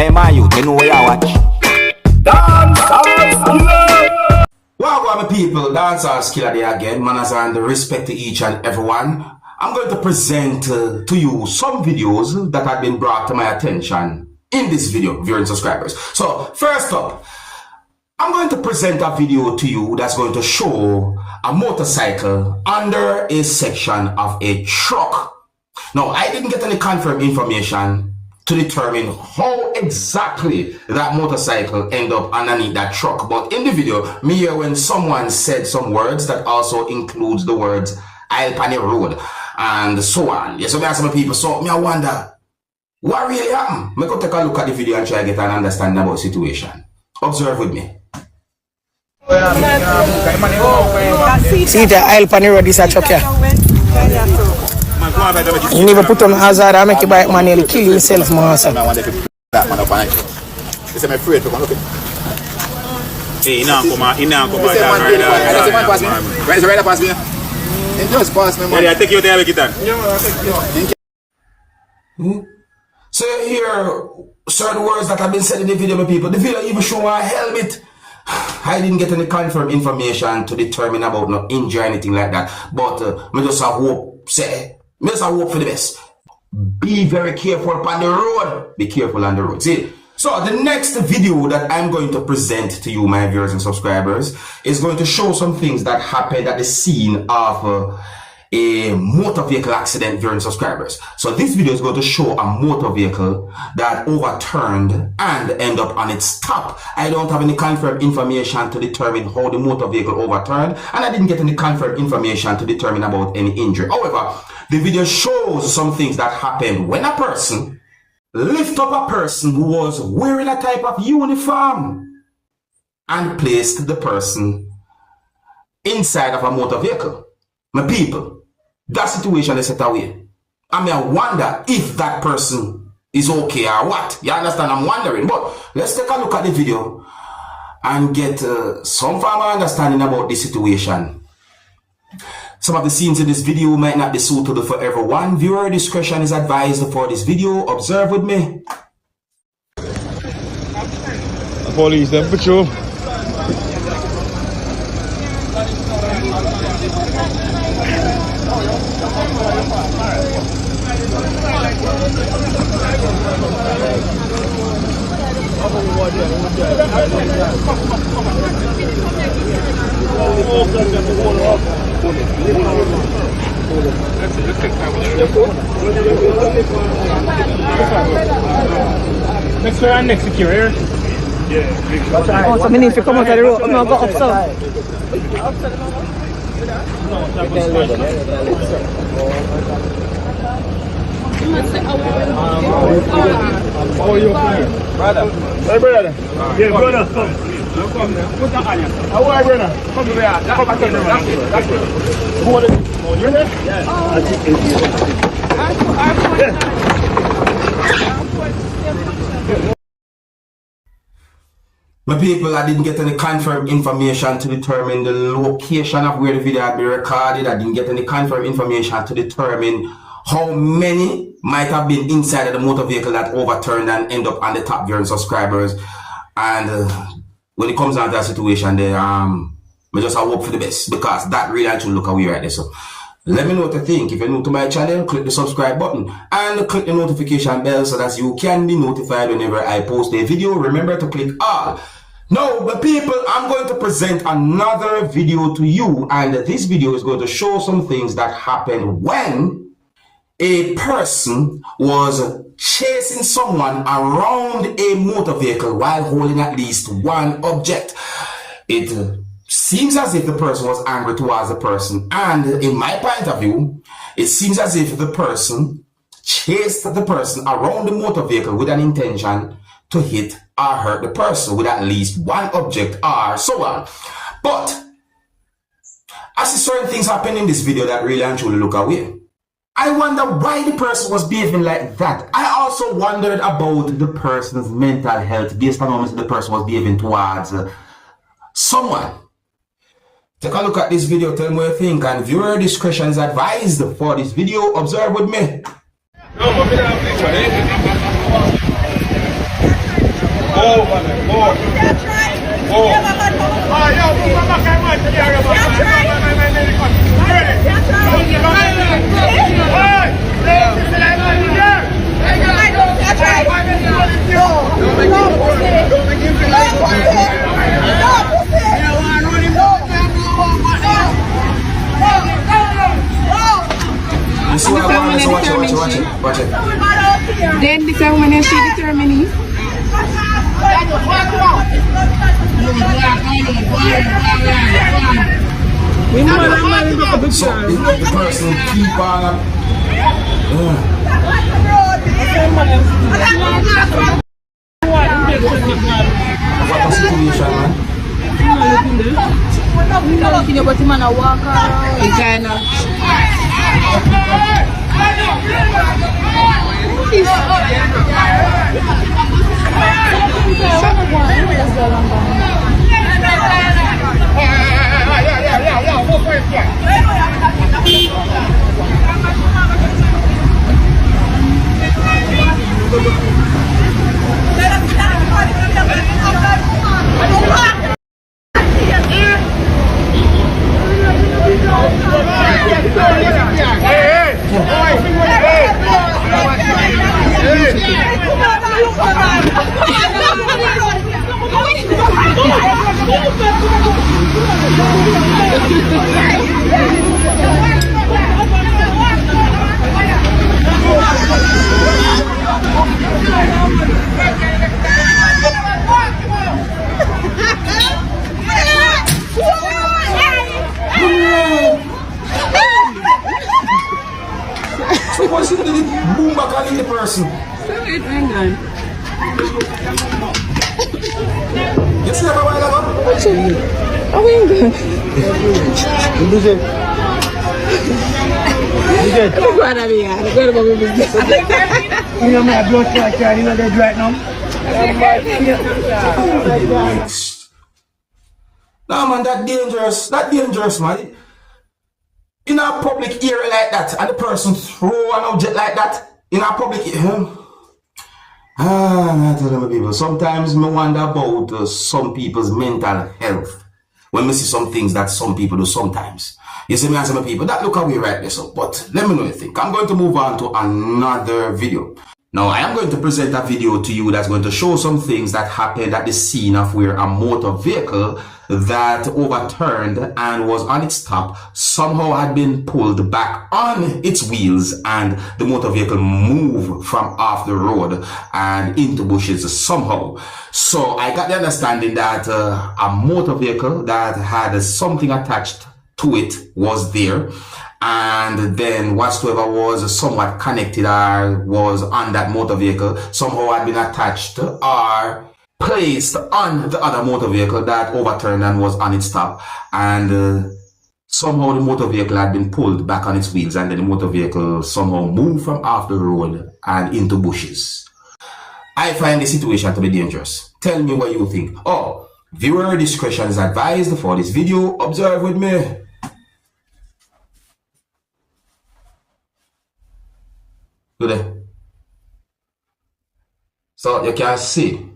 Hey man, you know where you watch. Dancehall skilla. Welcome people, Dancehall skilla there again. Manners and respect to each and everyone. I'm going to present to you some videos that have been brought to my attention in this video, viewers and subscribers. So first up, I'm going to present a video to you that's going to show a motorcycle under a section of a truck. Now, I didn't get any confirmed information to determine how exactly that motorcycle ended up underneath that truck. But in the video, me hear when someone said some words that also includes the words Altercation road and so on. Yes, so me ask some people, so me I wonder, what really happened? Me go take a look at the video and try to get an understanding about the situation. Observe with me. See the Altercation road is a truck here. You never put on hazard and make your bike man nearly kill himself, man. Hey, I take you there, So here, certain words that have been said in the video, my people. The video even show a helmet. I didn't get any confirmed information to determine about no injury or anything like that. But me just have hope, me just have hope for the best. Be very careful on the road. Be careful on the road. See? So the next video that I'm going to present to you, my viewers and subscribers, is going to show some things that happened at the scene of a motor vehicle accident, viewers and subscribers. So this video is going to show a motor vehicle that overturned and ended up on its top. I don't have any confirmed information to determine how the motor vehicle overturned, and I didn't get any confirmed information to determine about any injury. However, the video shows some things that happened when a person lift up a person who was wearing a type of uniform and placed the person inside of a motor vehicle. My people, that situation is set away. I mean, I wonder if that person is okay or what. You understand? I'm wondering. But let's take a look at the video and get some form of understanding about this situation. Some of the scenes in this video might not be suitable for everyone. Viewer discretion is advised for this video. Observe with me. The police, them patrol. Next door and next secure here. Yeah. Oh, so many if you come out of the road, no, go up so. How are you, brother? Hey, brother. Yeah, brother, come. Come now. Put that on you. How are you, brother? Come to there. Come back here. That's it. Who are you? You're there? Yeah. My people, I didn't get any confirmed information to determine the location of where the video had been recorded. I didn't get any confirmed information to determine how many might have been inside of the motor vehicle that overturned and end up on the top, viewers and subscribers. And when it comes down to that situation, they we just hope for the best, because that really actually look away right there. So let me know what you think. If you're new to my channel, click the subscribe button and click the notification bell so that you can be notified whenever I post a video. Remember to click all. Now, the people, I'm going to present another video to you, and this video is going to show some things that happened when a person was chasing someone around a motor vehicle while holding at least one object. It seems as if the person was angry towards the person, and in my point of view, it seems as if the person chased the person around the motor vehicle with an intention to hit or hurt the person with at least one object or so on. But I see certain things happen in this video that really and truly look away. I wonder why the person was behaving like that. I also wondered about the person's mental health based on how much the person was behaving towards someone. Take a look at this video, tell me what you think, and viewer discretion is advised for this video. Observe with me. Watch it. Then the time when you see the terminal. So the person keep on. What a situation, man. So what's it? Boom back on the person. You see that a while ago? Oh my God. You know my blood pressure, you know they're right now. Nah man, that dangerous man. In a public area like that, and the person throw an object like that in a public area. I tell them people, sometimes I wonder about some people's mental health. When we see some things that some people do sometimes. You see me and some people, that look how we write this up. But let me know what you think. I'm going to move on to another video. Now, I am going to present a video to you that's going to show some things that happened at the scene of where a motor vehicle that overturned and was on its top somehow had been pulled back on its wheels, and the motor vehicle moved from off the road and into bushes somehow. So I got the understanding that a motor vehicle that had something attached to it was there, and then whatsoever was somewhat connected or was on that motor vehicle somehow had been attached or placed on the other motor vehicle that overturned and was on its top, and somehow the motor vehicle had been pulled back on its wheels, and then the motor vehicle somehow moved from off the road and into bushes. I find the situation to be dangerous. Tell me what you think. Oh, viewer discretion is advised for this video. Observe with me. Good. So you can see.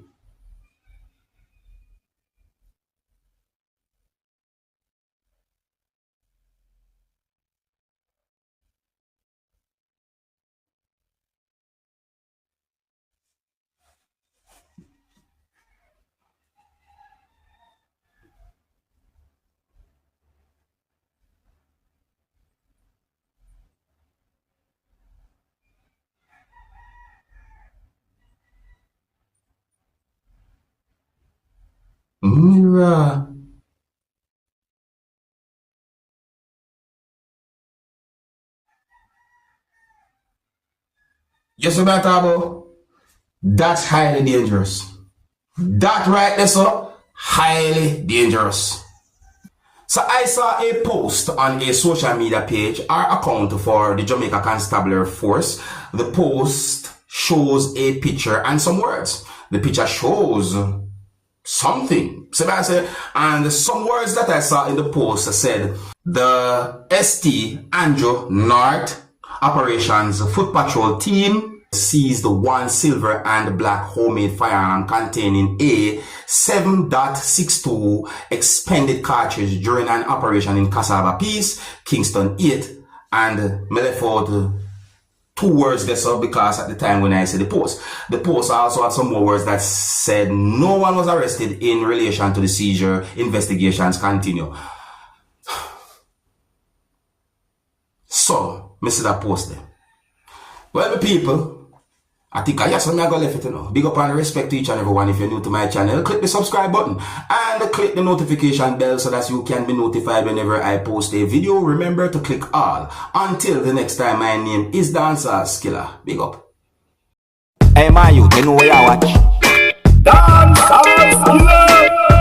Mirror. Just what I'm talking about? That's highly dangerous. That right there, sir, highly dangerous. So I saw a post on a social media page or account for the Jamaica Constabulary Force. The post shows a picture and some words. The picture shows something. And some words that I saw in the post said, the ST Andrew North Operations Foot Patrol Team seized 1 silver and black homemade firearm containing a 7.62 expended cartridge during an operation in Cassava Peace, Kingston 8, and me left out 2 words there, so because at the time when I said the post also had some more words that said no one was arrested in relation to the seizure. Investigations continue. So, me see that post there. Well, the people, I think I just want to go left it, you know. Big up and respect to each and everyone. If you're new to my channel, click the subscribe button and click the notification bell so that you can be notified whenever I post a video. Remember to click all. Until the next time, my name is Dancehall Skilla. Big up. Hey, my youth, you know where you watch. Dancehall skilla.